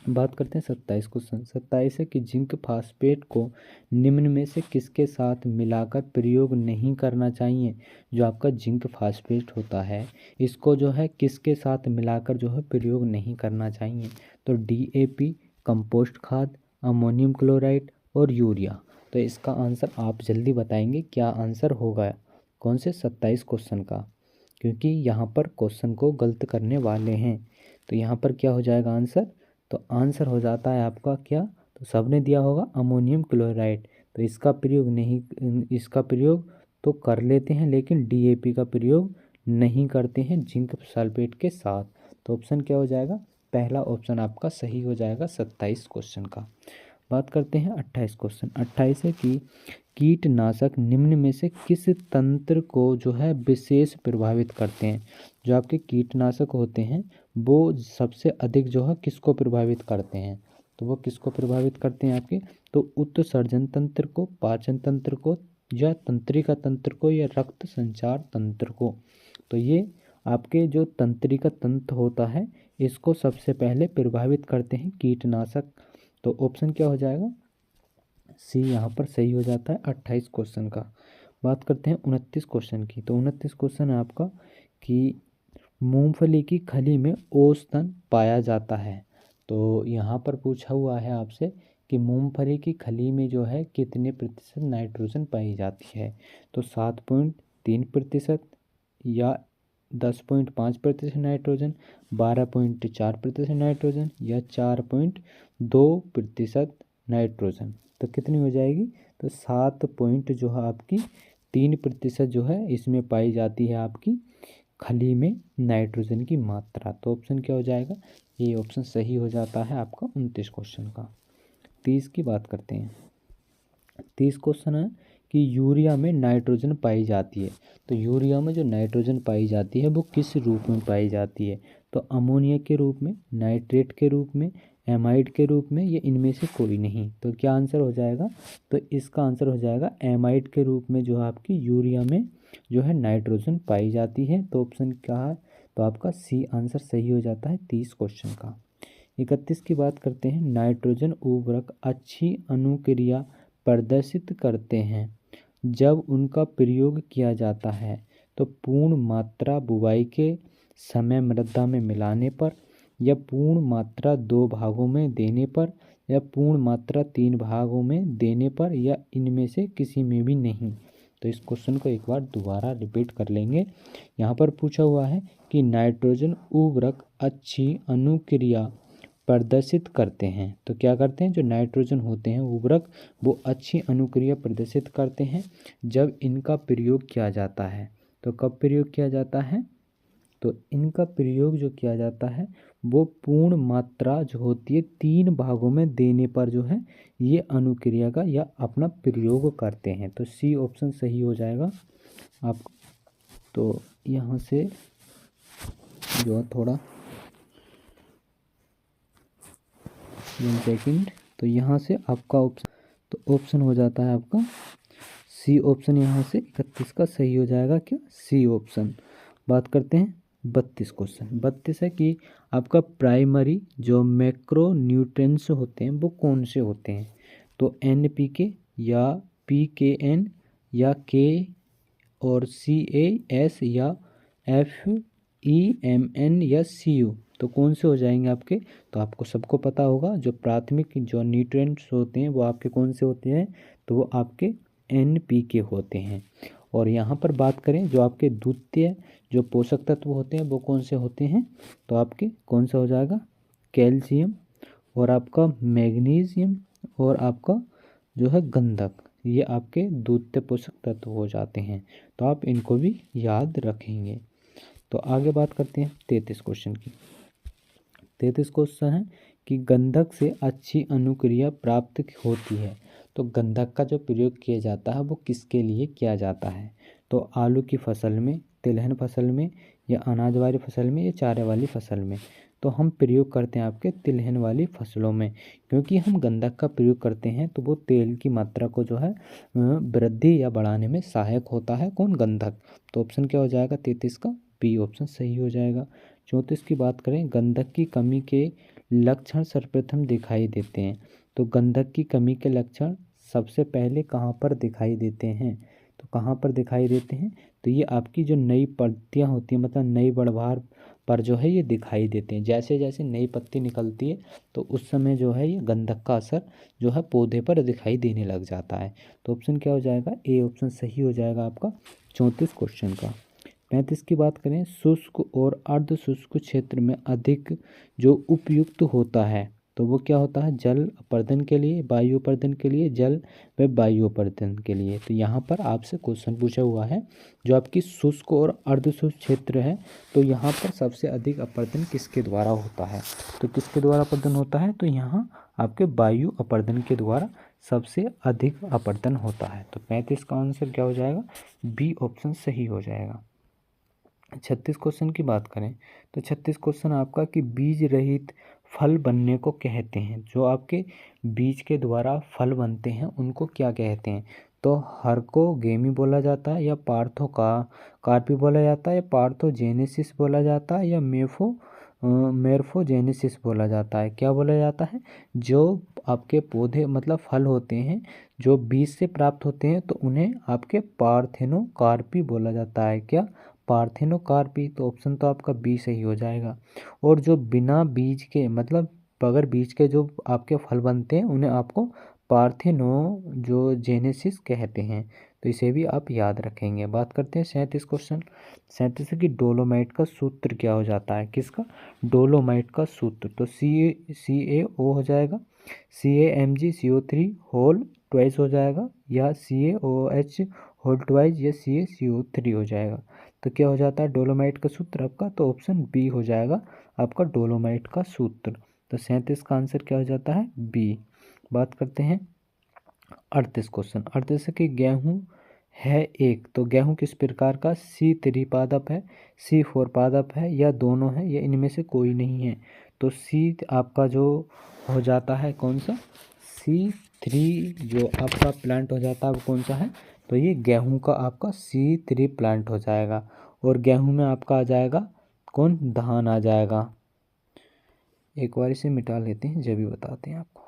बात करते हैं 27 क्वेश्चन। 27 है कि जिंक फास्फेट को निम्न में से किसके साथ मिलाकर प्रयोग नहीं करना चाहिए, जो आपका जिंक फास्फेट होता है इसको जो है किसके साथ मिलाकर जो है प्रयोग नहीं करना चाहिए, तो DAP, कंपोस्ट खाद, अमोनियम क्लोराइड और यूरिया। तो इसका आंसर आप जल्दी बताएंगे क्या आंसर होगा, कौन से 27 क्वेश्चन का, क्योंकि यहाँ पर क्वेश्चन को गलत करने वाले हैं। तो यहाँ पर क्या हो जाएगा आंसर, तो आंसर हो जाता है आपका क्या, तो सबने दिया होगा अमोनियम क्लोराइड। तो इसका प्रयोग नहीं, इसका प्रयोग तो कर लेते हैं लेकिन DAP का प्रयोग नहीं करते हैं जिंक सल्फेट के साथ। तो ऑप्शन क्या हो जाएगा? पहला ऑप्शन आपका सही हो जाएगा 27 क्वेश्चन का। बात करते हैं 28 क्वेश्चन। 28 है कि कीटनाशक निम्न में से किस तंत्र को जो है विशेष प्रभावित करते हैं, जो आपके कीटनाशक होते हैं वो सबसे अधिक जो है किसको प्रभावित करते हैं, तो वो किसको प्रभावित करते हैं आपके, तो उत्सर्जन तंत्र को, पाचन तंत्र को, या तंत्रिका तंत्र को, या रक्त संचार तंत्र को। तो ये आपके जो तंत्रिका तंत्र होता है इसको सबसे पहले प्रभावित करते हैं कीटनाशक। तो ऑप्शन क्या हो जाएगा? सी यहाँ पर सही हो जाता है 28 क्वेश्चन का। बात करते हैं 29 क्वेश्चन की। तो 29 क्वेश्चन है आपका कि मूंगफली की खली में औसतन पाया जाता है। तो यहाँ पर पूछा हुआ है आपसे कि मूंगफली की खली में जो है कितने प्रतिशत नाइट्रोजन पाई जाती है, तो 7.3%, या 10.5% नाइट्रोजन, 12.4% नाइट्रोजन, या 4.2% नाइट्रोजन। तो कितनी हो जाएगी, तो 7 पॉइंट जो है आपकी 3% जो है इसमें पाई जाती है आपकी खली में नाइट्रोजन की मात्रा। तो ऑप्शन क्या हो जाएगा? ये ऑप्शन सही हो जाता है आपका 29 क्वेश्चन का। 30 की बात करते हैं। 30 क्वेश्चन है कि यूरिया में नाइट्रोजन पाई जाती है, तो यूरिया में जो नाइट्रोजन पाई जाती है वो किस रूप में पाई जाती है, तो अमोनिया के रूप में, नाइट्रेट के रूप में, एमाइड के रूप में, या इनमें से कोई नहीं। तो क्या आंसर हो जाएगा, तो इसका आंसर हो जाएगा एमाइड के रूप में जो आपकी यूरिया में जो है नाइट्रोजन पाई जाती है। तो ऑप्शन क्या है, तो आपका सी आंसर सही हो जाता है 30 क्वेश्चन का। 31 की बात करते हैं, नाइट्रोजन उर्वरक अच्छी अनुक्रिया प्रदर्शित करते हैं जब उनका प्रयोग किया जाता है, तो पूर्ण मात्रा बुवाई के समय मृदा में मिलाने पर, या पूर्ण मात्रा 2 भागों में देने पर, या पूर्ण मात्रा 3 भागों में देने पर या इनमें से किसी में भी नहीं। तो इस क्वेश्चन को एक बार दोबारा रिपीट कर लेंगे। यहाँ पर पूछा हुआ है कि नाइट्रोजन उर्वरक अच्छी अनुक्रिया प्रदर्शित करते हैं। तो क्या करते हैं, जो नाइट्रोजन होते हैं उर्वरक, वो अच्छी अनुक्रिया प्रदर्शित करते हैं जब इनका प्रयोग किया जाता है। तो कब प्रयोग किया जाता है, तो इनका प्रयोग जो किया जाता है वो पूर्ण मात्रा जो होती है 3 भागों में देने पर जो है ये अनुक्रिया का या अपना प्रयोग करते हैं। तो सी ऑप्शन सही हो जाएगा आप। तो यहाँ से जो है थोड़ा 1 सेकंड, तो यहाँ से आपका ऑप्शन, तो ऑप्शन हो जाता है आपका सी ऑप्शन। यहाँ से 31 का सही हो जाएगा क्या, सी ऑप्शन। बात करते हैं 32 क्वेश्चन। 32 है कि आपका प्राइमरी जो मैक्रो न्यूट्रिएंट्स होते हैं वो कौन से होते हैं। तो NPK या PKN या K और CAS या FEMN या CU, तो कौन से हो जाएंगे आपके। तो आपको सबको पता होगा जो प्राथमिक जो न्यूट्रिएंट्स होते हैं वो आपके कौन से होते हैं, तो वो आपके NPK होते हैं। और यहाँ पर बात करें जो आपके द्वितीय जो पोषक तत्व होते हैं वो कौन से होते हैं, तो आपके कौन सा हो जाएगा, कैल्शियम और आपका मैग्नीशियम और आपका जो है गंधक, ये आपके द्वितीय पोषक तत्व हो जाते हैं। तो आप इनको भी याद रखेंगे। तो आगे बात करते हैं 33 क्वेश्चन की। 33 क्वेश्चन है कि गंधक से अच्छी अनुक्रिया प्राप्त होती है। तो गंधक का जो प्रयोग किया जाता है वो किसके लिए किया जाता है, तो आलू की फसल में, तिलहन फसल में या अनाज वाली फसल में या चारे वाली फसल में। तो हम प्रयोग करते हैं आपके तिलहन वाली फसलों में, क्योंकि हम गंधक का प्रयोग करते हैं तो वो तेल की मात्रा को जो है वृद्धि या बढ़ाने में सहायक होता है, कौन, गंधक। तो ऑप्शन क्या हो जाएगा 33 का, बी ऑप्शन सही हो जाएगा। 34 की बात करें, गंधक की कमी के लक्षण सर्वप्रथम दिखाई देते हैं। तो गंधक की कमी के लक्षण सबसे पहले कहाँ पर दिखाई देते हैं, तो कहाँ पर दिखाई देते हैं, तो ये आपकी जो नई पत्तियाँ होती हैं, मतलब नई बढ़वार पर जो है ये दिखाई देते हैं। जैसे जैसे नई पत्ती निकलती है तो उस समय जो है ये गंधक का असर जो है पौधे पर दिखाई देने लग जाता है। तो ऑप्शन क्या हो जाएगा, ए ऑप्शन सही हो जाएगा आपका 34 क्वेश्चन का। 35 की बात करें, शुष्क और अर्ध शुष्क क्षेत्र में अधिक जो उपयुक्त होता है, तो वो क्या होता है, जल अपर्दन के लिए, वायु अपर्दन के लिए, जल व वायु अपर्दन के लिए। तो यहाँ पर आपसे क्वेश्चन पूछा हुआ है जो आपकी शुष्क और अर्ध शुष्क क्षेत्र है, तो यहाँ पर सबसे अधिक अपर्दन किसके द्वारा होता है, तो किसके द्वारा अपर्दन होता है, तो यहाँ आपके वायु अपर्दन के द्वारा सबसे अधिक अपर्दन होता है। तो 35 का आंसर क्या हो जाएगा, बी ऑप्शन सही हो जाएगा। 36 क्वेश्चन की बात करें तो 36 क्वेश्चन आपका कि बीज रहित फल बनने को कहते हैं। जो आपके बीज के द्वारा फल बनते हैं उनको क्या कहते हैं, तो हर्कोगेमी बोला जाता है या पार्थो का कार्पी बोला जाता है या पार्थोजेनेसिस बोला जाता है या मेर्फोजेनेसिस बोला जाता है। क्या बोला जाता है, जो आपके पौधे मतलब फल होते हैं जो बीज से प्राप्त होते हैं तो उन्हें आपके पार्थेनोकार्पी बोला जाता है। क्या, पार्थेनोकार्पी। तो ऑप्शन तो आपका बी सही हो जाएगा। और जो बिना बीज के मतलब बगैर बीज के जो आपके फल बनते हैं उन्हें आपको पार्थेनोजेनेसिस कहते हैं। तो इसे भी आप याद रखेंगे। बात करते हैं 37 क्वेश्चन। 37 की डोलोमाइट का सूत्र क्या हो जाता है, किसका, डोलोमाइट का सूत्र। तो CaO हो जाएगा, CaMgCO3 होल ट्वाइस हो जाएगा या CaOH होल ट्वाइस या CaCO3 हो जाएगा। तो क्या हो जाता है डोलोमाइट का सूत्र आपका, तो ऑप्शन बी हो जाएगा आपका डोलोमाइट का सूत्र। तो 37 का आंसर क्या हो जाता है, बी। बात करते हैं 38 क्वेश्चन। 38 की गेहूँ है एक, तो गेहूँ किस प्रकार का, C3 पादप है, C4 पादप है या दोनों है या इनमें से कोई नहीं है। तो सी आपका जो हो जाता है कौन सा, C3 जो आपका प्लांट हो जाता है वो कौन सा है, तो ये गेहूं का आपका C3 प्लांट हो जाएगा। और गेहूं में आपका आ जाएगा कौन, धान आ जाएगा। एक बार इसे मिटा लेते हैं जब भी बताते हैं आपको।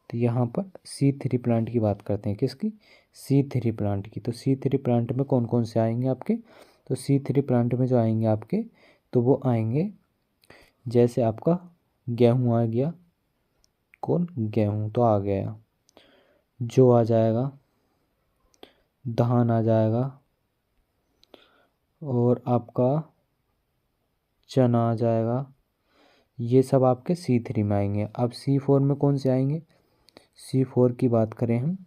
तो यहाँ पर C3 प्लांट की बात करते हैं, किसकी, C3 प्लांट की। तो C3 प्लांट में कौन कौन से आएंगे आपके, तो C3 प्लांट में जो आएंगे आपके, तो वो आएंगे जैसे आपका गेहूँ आ गया, कौन, गेहूँ, तो आ गया। जौ आ जाएगा, धान आ जाएगा, और आपका चना आ जाएगा। ये सब आपके C3 में आएंगे। अब C4 में कौन से आएंगे? C4 की बात करें हम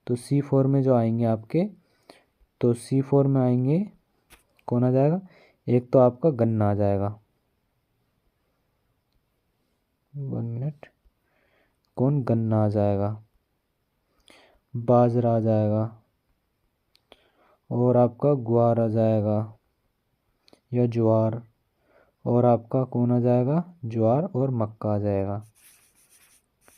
तो C4 में जो आएंगे आपके, तो C4 में आएंगे कौन आ जाएगा? एक तो आपका गन्ना आ जाएगा, 1 मिनट, कौन, गन्ना आ जाएगा, बाजरा आ जाएगा, और आपका ग्वार आ जाएगा या ज्वार, और आपका कौन आ जाएगा? ज्वार और मक्का आ जाएगा।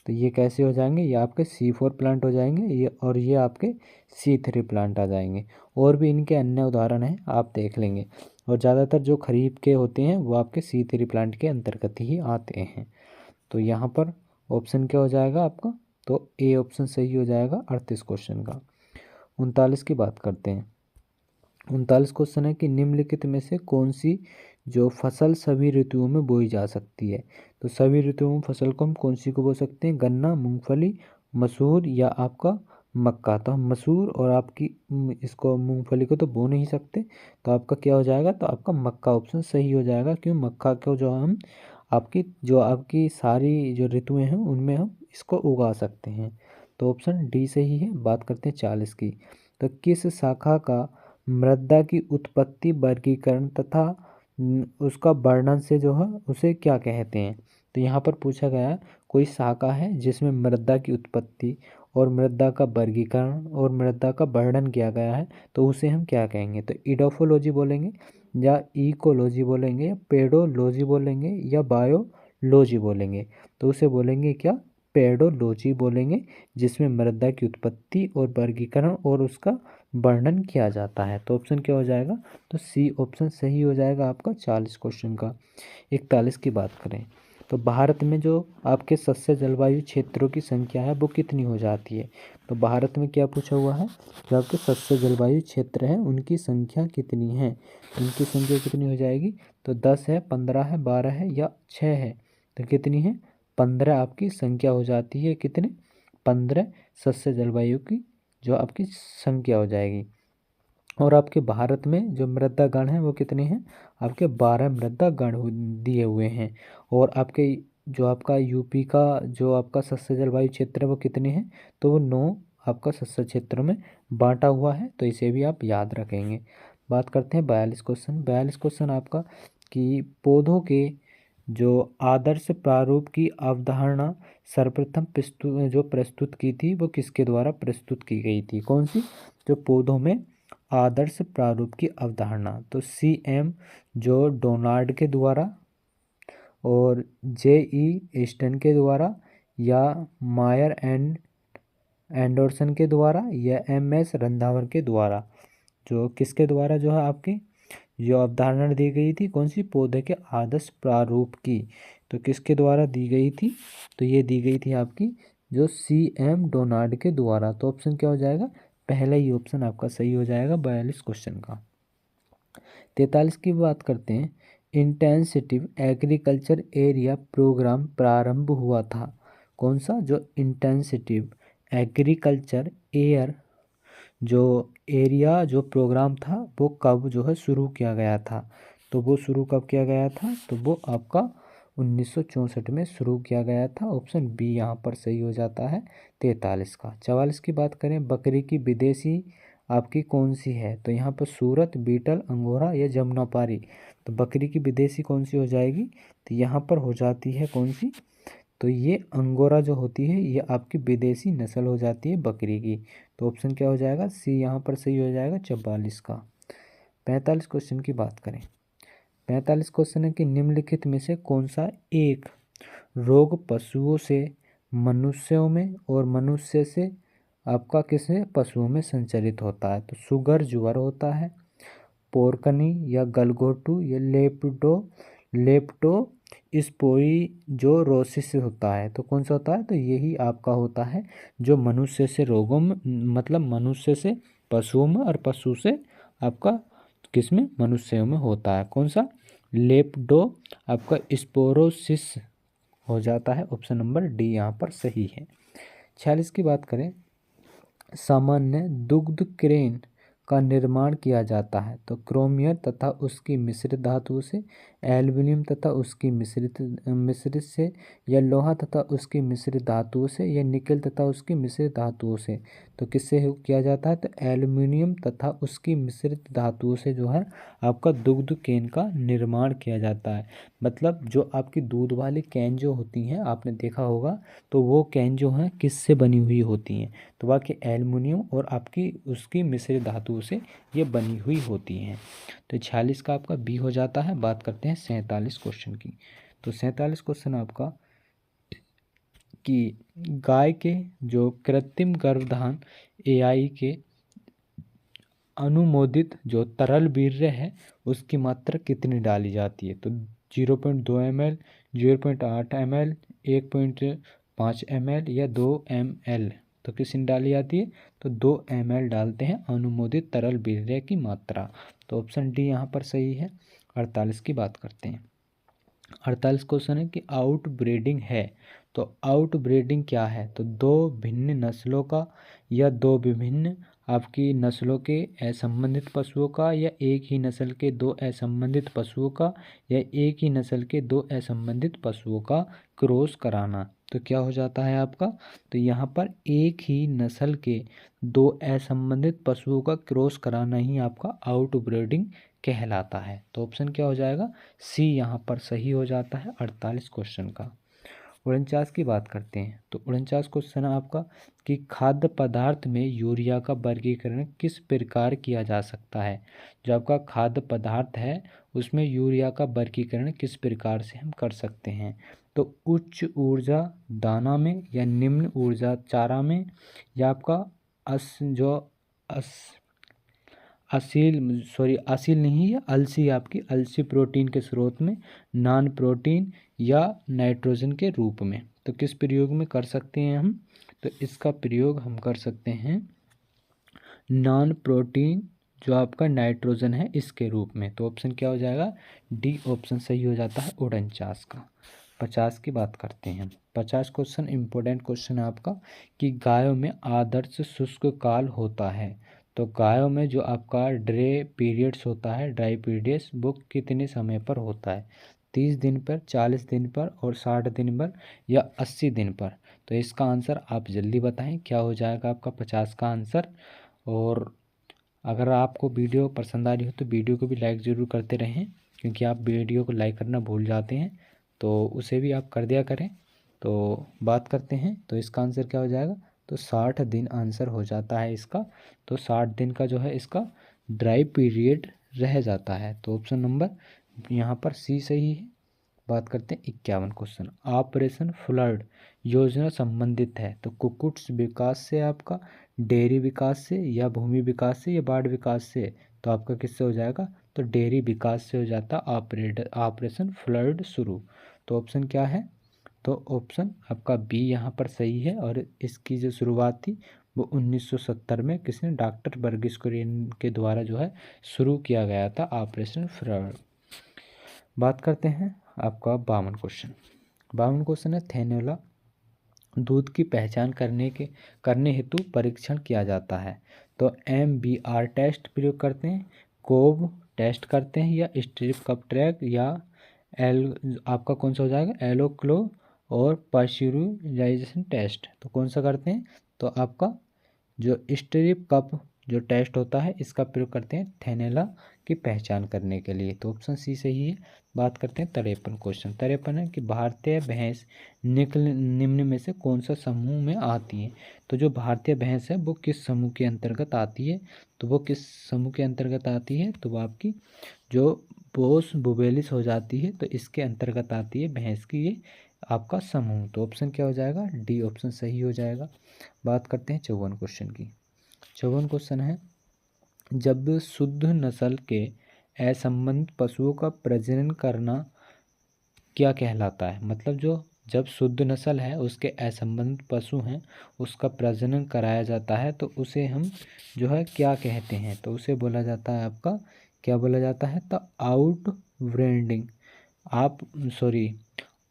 तो ये कैसे हो जाएंगे? ये आपके C4 प्लांट हो जाएंगे, ये, और ये आपके C3 प्लांट आ जाएंगे। और भी इनके अन्य उदाहरण हैं, आप देख लेंगे। और ज़्यादातर जो खरीफ के होते हैं वो आपके C3 प्लांट के अंतर्गत ही आते हैं। तो यहाँ पर ऑप्शन क्या हो जाएगा आपका? तो ए ऑप्शन सही हो जाएगा 38 क्वेश्चन का। 39 की बात करते हैं। 39 क्वेश्चन है कि निम्नलिखित में से कौन सी जो फसल सभी ऋतुओं में बोई जा सकती है? तो सभी ऋतुओं में फसल को हम कौन सी को बो सकते हैं? गन्ना, मूंगफली, मसूर या आपका मक्का। तो हम मसूर और आपकी इसको मूंगफली को तो बो नहीं सकते, तो आपका क्या हो जाएगा? तो आपका मक्का ऑप्शन सही हो जाएगा। क्यों? मक्का को जो हम आपकी सारी जो ऋतुएं हैं उनमें हम इसको उगा सकते हैं। तो ऑप्शन डी सही है। बात करते हैं 40 की। तो किस शाखा का मृदा की उत्पत्ति, वर्गीकरण तथा उसका वर्णन से जो है उसे क्या कहते हैं? तो यहाँ पर पूछा गया कोई शाखा है जिसमें मृदा की उत्पत्ति और मृदा का वर्गीकरण और मृदा का वर्णन किया गया है, तो उसे हम क्या कहेंगे? तो इडोफोलॉजी बोलेंगे, या इकोलॉजी बोलेंगे, या पेडोलॉजी बोलेंगे, या बायोलॉजी बोलेंगे। तो उसे बोलेंगे क्या? पेडोलॉजी बोलेंगे, जिसमें मृदा की उत्पत्ति और वर्गीकरण और उसका वर्णन किया जाता है। तो ऑप्शन क्या हो जाएगा? तो सी ऑप्शन सही हो जाएगा आपका 40 क्वेश्चन का। 41 की बात करें तो भारत में जो आपके सस्या जलवायु क्षेत्रों की संख्या है वो कितनी हो जाती है? तो भारत में क्या पूछा हुआ है? जो आपके सस्या जलवायु क्षेत्र है उनकी संख्या कितनी है? उनकी संख्या कितनी हो जाएगी? तो 10 है, 15 है, 12 है या 6 है? तो कितनी है? 15 आपकी संख्या हो जाती है। कितने? 15 सस्या जलवायु की जो आपकी संख्या हो जाएगी। और आपके भारत में जो मृदा गण हैं वो कितने हैं? आपके 12 मृदा गण दिए हुए हैं। और आपके जो आपका यूपी का जो आपका सस्या जलवायु क्षेत्र है वो कितने हैं? तो वो 9 आपका सस्या क्षेत्र में बांटा हुआ है। तो इसे भी आप याद रखेंगे। बात करते हैं 42 क्वेश्चन। 42 क्वेश्चन आपका कि पौधों के जो आदर्श प्रारूप की अवधारणा सर्वप्रथम प्रस्तुत की थी वो किसके द्वारा प्रस्तुत की गई थी? कौन सी? जो पौधों में आदर्श प्रारूप की अवधारणा, तो CM जो डोनाल्ड के द्वारा, और JE ईस्टन के द्वारा, या मायर एंड एंडरसन के द्वारा, या MS रंधावा के द्वारा। जो किसके द्वारा जो है आपकी जो अवधारणा दी गई थी कौन सी? पौधे के आदर्श प्रारूप की। तो किसके द्वारा दी गई थी? तो ये दी गई थी आपकी जो CM डोनाल्ड के द्वारा। तो ऑप्शन क्या हो जाएगा? पहला ही ऑप्शन आपका सही हो जाएगा 42 क्वेश्चन का। 43 की बात करते हैं। इंटेंसिव एग्रीकल्चर एरिया प्रोग्राम प्रारंभ हुआ था। कौन सा? जो इंटेंसिव एग्रीकल्चर एयर जो एरिया जो प्रोग्राम था वो कब जो है शुरू किया गया था? तो वो शुरू कब किया गया था? तो वो आपका 1964 में शुरू किया गया था। ऑप्शन बी यहाँ पर सही हो जाता है 43 का। 44 की बात करें। बकरी की विदेशी आपकी कौन सी है? तो यहाँ पर सूरत, बीटल, अंगोरा या जमुनापारी। तो बकरी की विदेशी कौन सी हो जाएगी? तो यहाँ पर हो जाती है कौन सी? तो ये अंगोरा जो होती है ये आपकी विदेशी नस्ल हो जाती है बकरी की। तो ऑप्शन क्या हो जाएगा? सी यहाँ पर सही हो जाएगा 44 का। 45 क्वेश्चन की बात करें। 45 क्वेश्चन है कि निम्नलिखित में से कौन सा एक रोग पशुओं से मनुष्यों में और मनुष्य से आपका किसे पशुओं में संचरित होता है? तो शुगर ज्वर होता है, पोरकनी या गलघोटू, या लेप्टो स्पोइरोसिस होता है। तो कौन सा होता है? तो यही आपका होता है जो मनुष्य से रोगों में, मतलब मनुष्य से पशुओं में और पशु से आपका किसमें? मनुष्यों में होता है। कौन सा? लेप्टो आपका स्पोरोसिस हो जाता है। ऑप्शन नंबर डी यहाँ पर सही है। 46 की बात करें, सामान्य दुग्ध क्रेन का निर्माण किया जाता है तो क्रोमियम तथा उसकी मिश्रित धातुओं से, एल्युमिनियम तथा उसकी मिश्रित से, या लोहा तथा उसकी मिश्रित धातुओं से, या निकेल तथा उसकी मिश्रित धातुओं से। तो किससे किया जाता है? तो एल्युमिनियम तथा उसकी मिश्रित धातुओं से जो है आपका दुग्ध कैन का निर्माण किया जाता है। मतलब जो आपकी दूध वाली कैन जो होती हैं, आपने देखा होगा, तो वो कैन जो है किससे बनी हुई होती हैं? तो बाकी एल्युमिनियम और आपकी उसकी मिश्रित धातुओं से ये बनी हुई होती हैं। तो 46 का आपका बी हो जाता है। बात करते हैं 47 क्वेश्चन की। तो 47 क्वेश्चन आपका कि गाय के जो कृत्रिम गर्भधान एआई के अनुमोदित जो तरल वीर्य है उसकी मात्रा कितनी डाली जाती है? तो 0.2 ml, 0.8 ml, 1.5 ml या 2 ml। तो कितनी डाली जाती है? तो 2 ml डालते हैं अनुमोदित तरल वीर्य की मात्रा। तो ऑप्शन डी यहाँ पर सही है। 48 की बात करते हैं। 48 क्वेश्चन है कि आउट ब्रीडिंग है तो आउट ब्रीडिंग क्या है? तो दो भिन्न नस्लों का या दो विभिन्न आपकी नस्लों के असंबंधित पशुओं का, या एक ही नस्ल के दो असंबंधित पशुओं का, या एक ही नस्ल के दो असंबंधित पशुओं का क्रॉस कराना। तो क्या हो जाता है आपका? तो यहाँ पर एक ही नस्ल के दो असंबंधित पशुओं का क्रॉस कराना ही आपका आउट ब्रीडिंग कहलाता है। तो ऑप्शन क्या हो जाएगा? सी यहाँ पर सही हो जाता है 48 क्वेश्चन का। 49 की बात करते हैं। तो 49 क्वेश्चन है आपका कि खाद्य पदार्थ में यूरिया का वर्गीकरण किस प्रकार किया जा सकता है? जो आपका खाद्य पदार्थ है उसमें यूरिया का वर्गीकरण किस प्रकार से हम कर सकते हैं? तो उच्च ऊर्जा दाना में, या निम्न ऊर्जा चारा में, या आपका असील नहीं है, अलसी, आपकी अलसी प्रोटीन के स्रोत में, नॉन प्रोटीन, या नाइट्रोजन के रूप में। तो किस प्रयोग में कर सकते हैं हम? तो इसका प्रयोग हम कर सकते हैं नॉन प्रोटीन जो आपका नाइट्रोजन है इसके रूप में। तो ऑप्शन क्या हो जाएगा? डी ऑप्शन सही हो जाता है 49 का। 50 की बात करते हैं। 50 क्वेश्चन इंपॉर्टेंट क्वेश्चन है आपका कि गायों में आदर्श शुष्क काल होता है। तो गायों में जो आपका ड्राई पीरियड्स होता है, ड्राई पीरियड्स, वो कितने समय पर होता है? 30 दिन पर, 40 दिन पर, और 60 दिन पर, या 80 दिन पर? तो इसका आंसर आप जल्दी बताएं क्या हो जाएगा आपका 50 का आंसर। और अगर आपको वीडियो पसंद आ रही हो तो वीडियो को भी लाइक ज़रूर करते रहें, क्योंकि आप वीडियो को लाइक करना भूल जाते हैं, तो उसे भी आप कर दिया करें। तो बात करते हैं, तो इसका आंसर क्या हो जाएगा? तो 60 दिन आंसर हो जाता है इसका। तो 60 दिन का जो है इसका ड्राई पीरियड रह जाता है। तो ऑप्शन नंबर यहाँ पर सी सही है। बात करते हैं 51 क्वेश्चन। ऑपरेशन फ्लड योजना संबंधित है तो कुक्कुट विकास से, आपका डेयरी विकास से, या भूमि विकास से, या बाढ़ विकास से? तो आपका किससे हो जाएगा? तो डेयरी विकास से हो जाता ऑपरेशन फ्लड शुरू। तो ऑप्शन क्या है? तो ऑप्शन आपका बी यहाँ पर सही है। और इसकी जो शुरुआत थी वो 1970 में किसने? डॉक्टर वर्गीस कुरियन के द्वारा जो है शुरू किया गया था ऑपरेशन फ्लड। बात करते हैं आपका 52 क्वेश्चन। 52 क्वेश्चन है थैलेमोला दूध की पहचान करने हेतु परीक्षण किया जाता है। तो MBR टेस्ट प्रयोग करते हैं, कोब टेस्ट करते हैं, या स्ट्रिप कप ट्रैक, या आपका कौन सा हो जाएगा? एलोक्लो और पाश्चराइजेशन टेस्ट। तो कौन सा करते हैं? तो आपका जो स्ट्रिप कप जो टेस्ट होता है इसका प्रयोग करते हैं थैलेमोला की पहचान करने के लिए। तो ऑप्शन सी सही है। बात करते हैं 53 क्वेश्चन। 53 है कि भारतीय भैंस निम्न में से कौन सा समूह में आती है? तो जो भारतीय भैंस है वो किस समूह के अंतर्गत आती है? तो वो किस समूह के अंतर्गत आती है? तो वो आपकी जो बोस बुबेलिस हो जाती है, तो इसके अंतर्गत आती है भैंस की ये आपका समूह। तो ऑप्शन क्या हो जाएगा? डी ऑप्शन सही हो जाएगा। बात करते हैं 54 क्वेश्चन की। 54 क्वेश्चन है जब शुद्ध नस्ल के असंबंधित पशुओं का प्रजनन करना क्या कहलाता है? मतलब जब शुद्ध नस्ल है उसके असंबंधित पशु हैं उसका प्रजनन कराया जाता है तो उसे हम जो है क्या कहते हैं? तो उसे बोला जाता है आपका, क्या बोला जाता है? तो आउट ब्रीडिंग,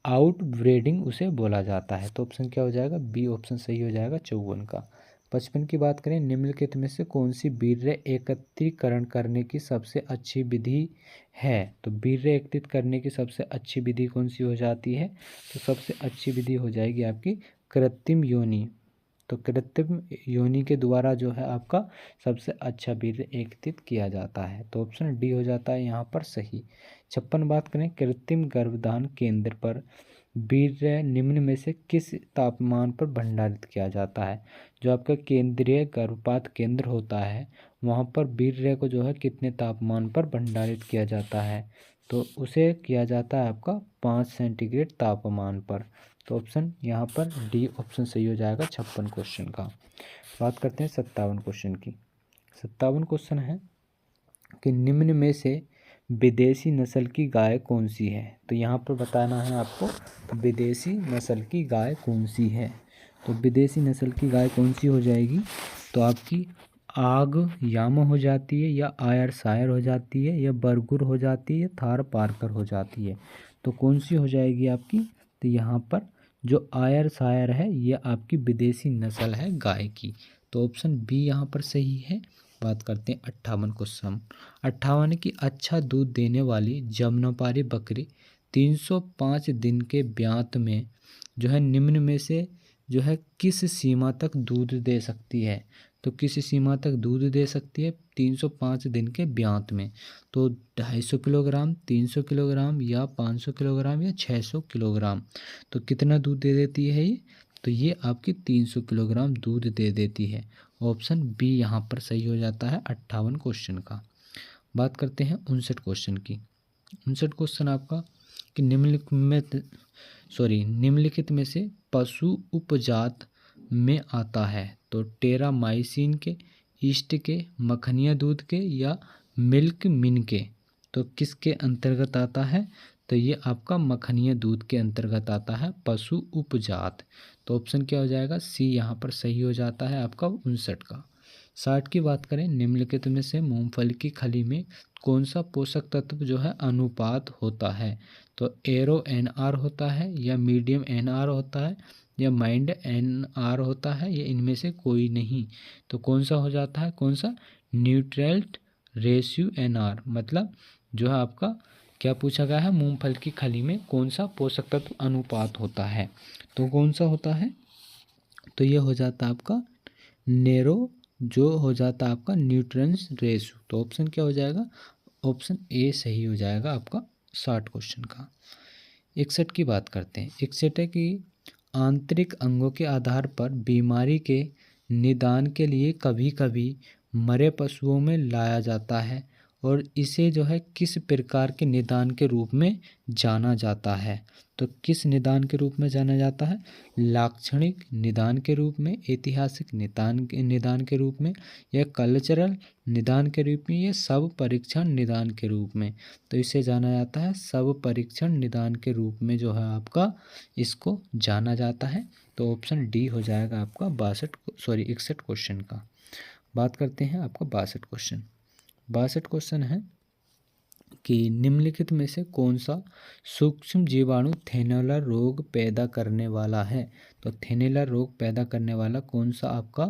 आउट ब्रीडिंग उसे बोला जाता है। तो ऑप्शन क्या हो जाएगा, बी ऑप्शन सही हो जाएगा 54 का। 55 की बात करें, निम्नलिखित में से कौन सी वीर्य एकत्रीकरण करने की सबसे अच्छी विधि है। तो वीर्य एकत्रित करने की सबसे अच्छी विधि कौन सी हो जाती है, तो सबसे अच्छी विधि हो जाएगी आपकी कृत्रिम योनि। तो कृत्रिम योनि के द्वारा जो है आपका सबसे अच्छा वीर्य एकत्रित किया जाता है। तो ऑप्शन डी हो जाता है यहाँ पर सही। 56 बात करें, कृत्रिम गर्भधान केंद्र पर वीर्य निम्न में से किस तापमान पर भंडारित किया जाता है। जो आपका केंद्रीय गर्भपात केंद्र होता है वहाँ पर वीर्य को जो है कितने तापमान पर भंडारित किया जाता है, तो उसे किया जाता है आपका 5 सेंटीग्रेड तापमान पर। तो ऑप्शन यहाँ पर डी ऑप्शन सही हो जाएगा 56 क्वेश्चन का। बात करते हैं 57 क्वेश्चन की। 57 क्वेश्चन है कि निम्न में से विदेशी नस्ल की गाय कौन सी है। तो यहाँ पर बताना है आपको विदेशी नस्ल की गाय कौन सी है। तो विदेशी नस्ल की गाय कौन सी हो जाएगी, तो आपकी आग यामा हो जाती है, या आयरशायर हो जाती है, या बरगुर हो जाती है, या थार पारकर हो जाती है। तो कौन सी हो जाएगी आपकी, तो यहाँ पर जो आयरशायर है ये आपकी विदेशी नस्ल है गाय की। तो ऑप्शन बी यहाँ पर सही है। बात करते हैं 58 क्वेश्चन। 58 की अच्छा दूध देने वाली जमुनापारी बकरी 305 दिन के ब्यात में जो है निम्न में से जो है किस सीमा तक दूध दे सकती है। तो किस सीमा तक दूध दे सकती है 305 दिन के ब्यात में। तो 250 किलोग्राम, 300 किलोग्राम, या 500 किलोग्राम, या 600 किलोग्राम। तो कितना दूध दे देती है ये, तो ये आपकी 300 किलोग्राम दूध दे देती है। ऑप्शन बी यहाँ पर सही हो जाता है 58 क्वेश्चन का। बात करते हैं 59 क्वेश्चन की। 59 क्वेश्चन आपका कि निम्नलिखित में से पशु उपजात में आता है। तो टेरामाइसिन के, ईस्ट के, मखनिया दूध के, या मिल्क मिन के। तो किसके अंतर्गत आता है, तो ये आपका मखनिया दूध के अंतर्गत आता है पशु उपजात। तो ऑप्शन क्या हो जाएगा, सी यहाँ पर सही हो जाता है आपका 59 का। 60 की बात करें, निम्नलिखित में से मूंगफली की खली में कौन सा पोषक तत्व जो है अनुपात होता है। तो एरो NR होता है, या मीडियम NR होता है, या माइंड NR होता है, या इनमें से कोई नहीं। तो कौन सा हो जाता है, कौन सा, न्यूट्रल रेशियो NR। मतलब जो है आपका क्या पूछा गया है, मूंगफली की खली में कौन सा पोषक तत्व अनुपात होता है। तो कौन सा होता है, तो ये हो जाता है आपका नेरो, जो हो जाता है आपका न्यूट्रिएंट्स रेशियो। तो ऑप्शन क्या हो जाएगा, ऑप्शन ए सही हो जाएगा आपका 60 क्वेश्चन का। 61 की बात करते हैं। 61 है कि आंतरिक अंगों के आधार पर बीमारी के निदान के लिए कभी कभी मरे पशुओं में लाया जाता है, और इसे जो है किस प्रकार के निदान के रूप में जाना जाता है। तो किस निदान के रूप में जाना जाता है, लाक्षणिक निदान के रूप में, ऐतिहासिक निदान के रूप में, या कल्चरल निदान के रूप में, या सब परीक्षण निदान के रूप में। तो इसे जाना जाता है सब परीक्षण निदान के रूप में जो है आपका इसको जाना जाता है। तो ऑप्शन डी हो जाएगा आपका 61 क्वेश्चन का। बात करते हैं आपका 62 क्वेश्चन। 62 क्वेश्चन है कि निम्नलिखित में से कौन सा सूक्ष्म जीवाणु थैलेला रोग पैदा करने वाला है। तो थैलेला रोग पैदा करने वाला कौन सा आपका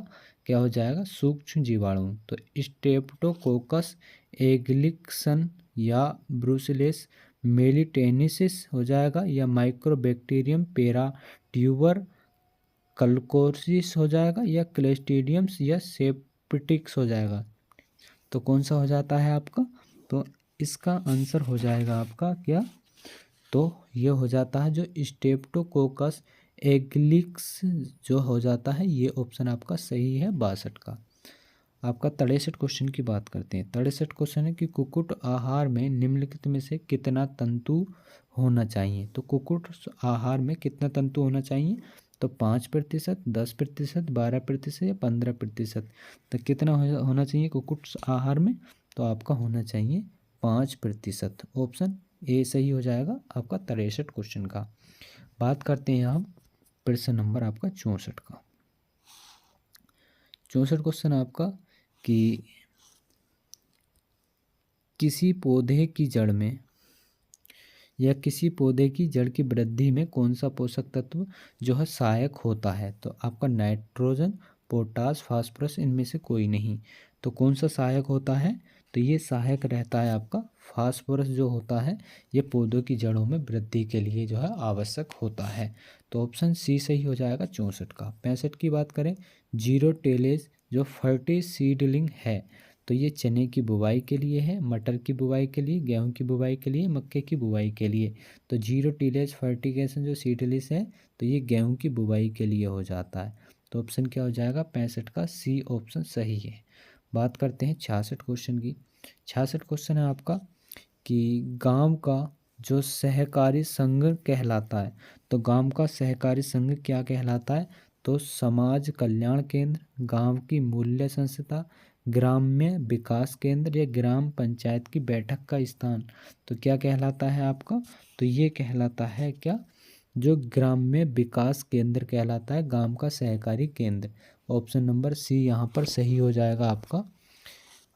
क्या हो जाएगा, सूक्ष्म जीवाणु। तो स्ट्रेप्टोकोकस एग्लिक्सन, या ब्रुसेलेस मेलिटेनिसिस हो जाएगा, या माइक्रोबैक्टीरियम पेरा ट्यूबर कलकोसिस हो जाएगा, या क्लेस्ट्रीडियम्स, या सेप्टिक्स हो जाएगा। तो कौन सा हो जाता है आपका, तो इसका आंसर हो जाएगा आपका क्या, तो ये हो जाता है जो स्ट्रेप्टोकोकस एग्लिक्स जो हो जाता है, ये ऑप्शन आपका सही है 62 का। आपका 63 क्वेश्चन की बात करते हैं। 63 क्वेश्चन है कि कुक्कुट आहार में निम्नलिखित में से कितना तंतु होना चाहिए। तो कुक्कुट आहार में कितना तंतु होना चाहिए, तो 5%, 10%, 12%, या 15%। तो कितना होना चाहिए कुक्कुट आहार में, तो आपका होना चाहिए 5%। ऑप्शन ए सही हो जाएगा आपका 63 क्वेश्चन का। बात करते हैं हम प्रश्न नंबर आपका 64 का। 64 क्वेश्चन आपका कि किसी पौधे की जड़ में या किसी पौधे की जड़ की वृद्धि में कौन सा पोषक तत्व जो है सहायक होता है? तो आपका नाइट्रोजन, पोटास, फास्फोरस, इनमें से कोई नहीं। तो कौन सा सहायक होता है? तो ये सहायक रहता है आपका फास्फोरस जो होता है, ये पौधों की जड़ों में वृद्धि के लिए जो है आवश्यक होता है। तो ऑप्शन सी सही हो जाएगा 64 का। 65 की बात करें, जीरो टेलेज जो फर्टी सीडलिंग है, तो ये चने की बुवाई के लिए है, मटर की बुवाई के लिए, गेहूं की बुवाई के लिए, मक्के की बुवाई के लिए। तो जीरो टीलेज फर्टिगेशन जो सीडलिस है, तो ये गेहूं की बुवाई के लिए हो जाता है। तो ऑप्शन क्या हो जाएगा? 65 का सी ऑप्शन सही है। बात करते हैं 66 क्वेश्चन की। 66 क्वेश्चन है आपका कि गांव का जो सहकारी संघ कहलाता है, तो गांव का सहकारी संघ क्या कहलाता है? तो समाज कल्याण केंद्र, गांव की मूल्य संस्था, ग्राम्य विकास केंद्र, या ग्राम पंचायत की बैठक का स्थान। तो क्या कहलाता है आपका? तो ये कहलाता है क्या? जो ग्राम्य विकास केंद्र कहलाता है, गांव का सहकारी केंद्र। ऑप्शन नंबर सी यहाँ पर सही हो जाएगा आपका।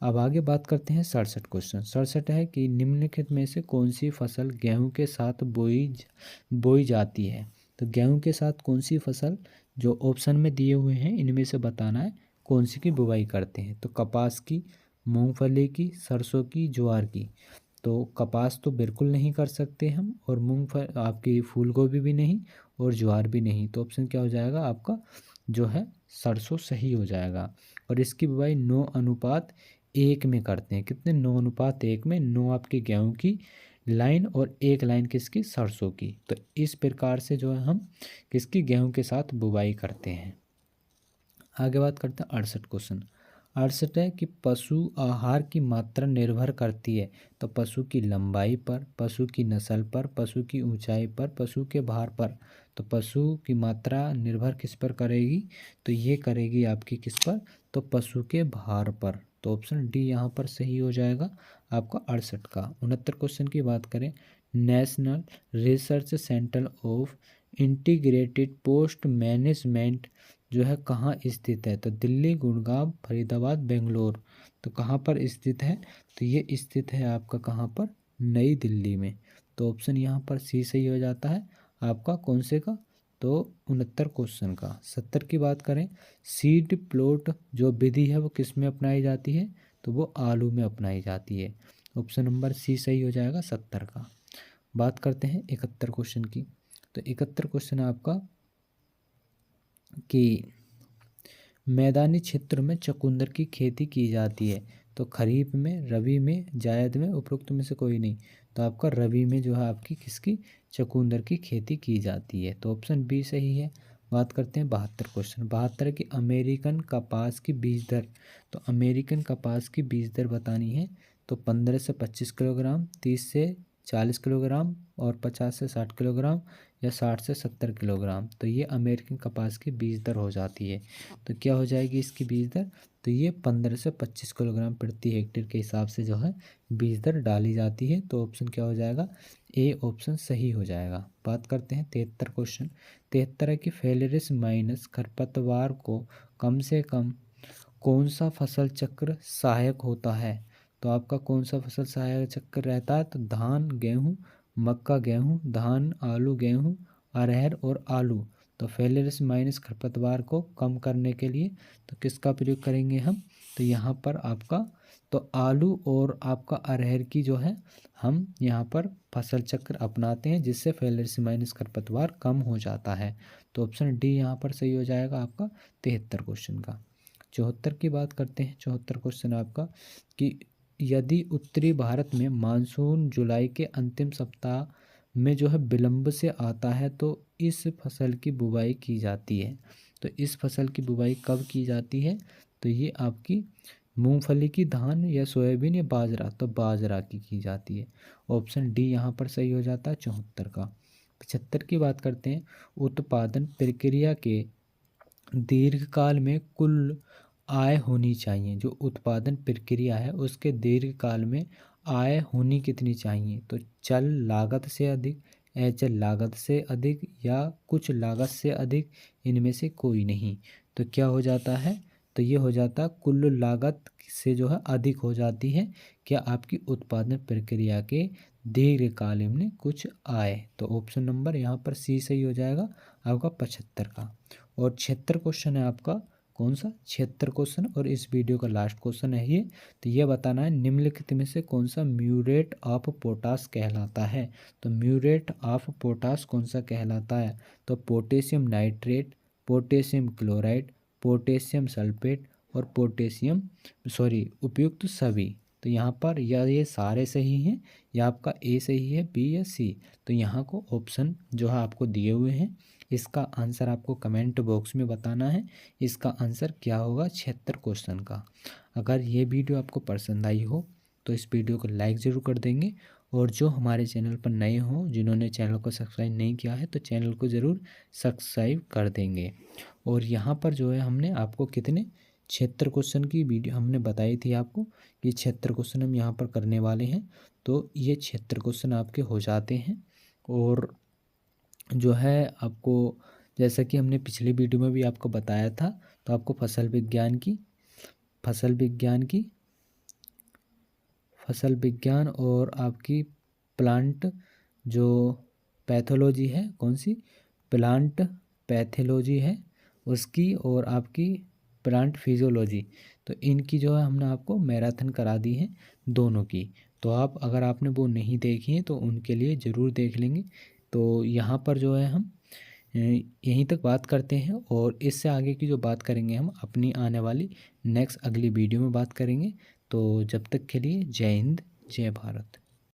अब आगे बात करते हैं 67 क्वेश्चन। 67 है कि निम्नलिखित में से कौन सी फसल गेहूं के साथ बोई जाती है? तो गेहूं के साथ कौन सी फसल जो ऑप्शन में दिए हुए हैं इनमें से बताना है कौन सी की बुवाई करते हैं। तो कपास की, मूंगफली की, सरसों की, ज्वार की। तो कपास तो बिल्कुल नहीं कर सकते हम, और मूंगफली आपकी फूल गोभी भी नहीं, और ज्वार भी नहीं। तो ऑप्शन क्या हो जाएगा आपका? जो है सरसों सही हो जाएगा। और इसकी बुवाई 9:1 में करते हैं। कितने? 9:1 में। 9 आपकी गेहूं की लाइन और 1 लाइन किसकी? सरसों की। तो इस प्रकार से जो है हम किसकी? गेहूं के साथ बुवाई करते हैं। आगे बात करते हैं 68 क्वेश्चन। 68 है कि पशु आहार की मात्रा निर्भर करती है। तो पशु की लंबाई पर, पशु की नस्ल पर, पशु की ऊंचाई पर, पशु के भार पर। तो पशु की मात्रा निर्भर किस पर करेगी? तो ये करेगी आपकी किस पर? तो पशु के भार पर। तो ऑप्शन डी यहाँ पर सही हो जाएगा आपका 68 का। 69 क्वेश्चन की बात करें, national research centre of integrated post management जो है कहाँ स्थित है? तो दिल्ली, गुड़गांव, फरीदाबाद, बेंगलोर। तो कहाँ पर स्थित है? तो ये स्थित है आपका कहाँ पर? नई दिल्ली में। तो ऑप्शन यहाँ पर सी सही हो जाता है आपका। कौन से का? तो 69 क्वेश्चन का। 70 की बात करें, सीड प्लॉट जो विधि है वो किस में अपनाई जाती है? तो वो आलू में अपनाई जाती है। ऑप्शन नंबर सी सही हो जाएगा 70 का। बात करते हैं 71 क्वेश्चन की। तो 71 क्वेश्चन है आपका कि मैदानी क्षेत्र में चुकंदर की खेती की जाती है। तो खरीफ में, रबी में, जायद में, उपरोक्त में से कोई नहीं। तो आपका रबी में जो है आपकी किसकी? चुकंदर की खेती की जाती है। तो ऑप्शन बी सही है। बात करते हैं 72 क्वेश्चन। 72 की अमेरिकन कपास की बीज दर। तो अमेरिकन कपास की बीज दर बतानी है। तो 15 से 25 किलोग्राम, 30 से 40 किलोग्राम, और 50 से 60 किलोग्राम, या 60 से 70 किलोग्राम। तो ये अमेरिकन कपास की बीज दर हो जाती है। तो क्या हो जाएगी इसकी बीज दर? तो ये 15 से 25 किलोग्राम प्रति हेक्टेयर के हिसाब से जो है बीज दर डाली जाती है। तो ऑप्शन क्या हो जाएगा? ए ऑप्शन सही हो जाएगा। बात करते हैं 73 क्वेश्चन। 73 है कि फेलेरिस माइनस खरपतवार को कम से कम कौन सा फसल चक्र सहायक होता है? तो आपका कौन सा फसल सहायक चक्र रहता है? तो धान, गेहूँ, मक्का, गेहूँ, धान, आलू, गेहूँ, अरहर और आलू। तो फेलेरिस माइनस खरपतवार को कम करने के लिए तो किसका प्रयोग करेंगे हम? तो यहाँ पर आपका तो आलू और आपका अरहर की जो है हम यहाँ पर फसल चक्र अपनाते हैं, जिससे फेलेरिस माइनस खरपतवार कम हो जाता है। तो ऑप्शन डी यहाँ पर सही हो जाएगा आपका 73 क्वेश्चन का। 74 की बात करते हैं। 74 क्वेश्चन आपका कि यदि उत्तरी भारत में मानसून जुलाई के अंतिम सप्ताह में जो है विलंब से आता है तो इस फसल की बुवाई की जाती है। तो इस फसल की बुवाई कब की जाती है? तो ये आपकी मूंगफली की, धान या सोयाबीन या बाजरा। तो बाजरा की जाती है। ऑप्शन डी यहाँ पर सही हो जाता है 74 का। 75 की बात करते हैं। उत्पादन प्रक्रिया के दीर्घकाल में कुल आय होनी चाहिए। जो उत्पादन प्रक्रिया है उसके दीर्घकाल में आय होनी कितनी चाहिए? तो चल लागत से अधिक, अचल लागत से अधिक, या कुछ लागत से अधिक, इनमें से कोई नहीं। तो क्या हो जाता है? तो ये हो जाता है कुल लागत से जो है अधिक हो जाती है क्या आपकी उत्पादन प्रक्रिया के दीर्घकालीन में कुछ आय। तो ऑप्शन नंबर यहाँ पर सी सही हो जाएगा आपका 75 का। और 76 क्वेश्चन है आपका कौन सा 76 क्वेश्चन, और इस वीडियो का लास्ट क्वेश्चन है ये। तो ये बताना है निम्नलिखित में से कौन सा म्यूरेट ऑफ पोटास कहलाता है। तो म्यूरेट ऑफ पोटास कौन सा कहलाता है, तो potassium nitrate, potassium chloride, potassium sulphate और पोटेशियम उपयुक्त सभी। तो यहाँ पर या ये सारे सही हैं या आपका ए सही है, बी या सी। तो यहाँ को ऑप्शन जो है आपको दिए हुए हैं, इसका आंसर आपको कमेंट बॉक्स में बताना है इसका आंसर क्या होगा 76 क्वेश्चन का। अगर ये वीडियो आपको पसंद आई हो तो इस वीडियो को लाइक ज़रूर कर देंगे, और जो हमारे चैनल पर नए हों जिन्होंने चैनल को सब्सक्राइब नहीं किया है तो चैनल को ज़रूर सब्सक्राइब कर देंगे। और यहाँ पर जो है हमने आपको कितने 76 क्वेश्चन की वीडियो हमने बताई थी आपको कि 76 क्वेश्चन हम यहाँ पर करने वाले हैं। तो ये 76 क्वेश्चन आपके हो जाते हैं। और जो है आपको जैसा कि हमने पिछली वीडियो में भी आपको बताया था, तो आपको फसल विज्ञान और आपकी प्लांट जो पैथोलॉजी है, कौन सी प्लांट पैथोलॉजी है उसकी, और आपकी प्लांट फिजियोलॉजी, तो इनकी जो है हमने आपको मैराथन करा दी है दोनों की। तो आप अगर आपने वो नहीं देखी है तो उनके लिए ज़रूर देख लेंगे। तो यहाँ पर जो है हम यहीं तक बात करते हैं, और इससे आगे की जो बात करेंगे हम अपनी आने वाली नेक्स्ट अगली वीडियो में बात करेंगे। तो जब तक के लिए जय हिंद जय भारत।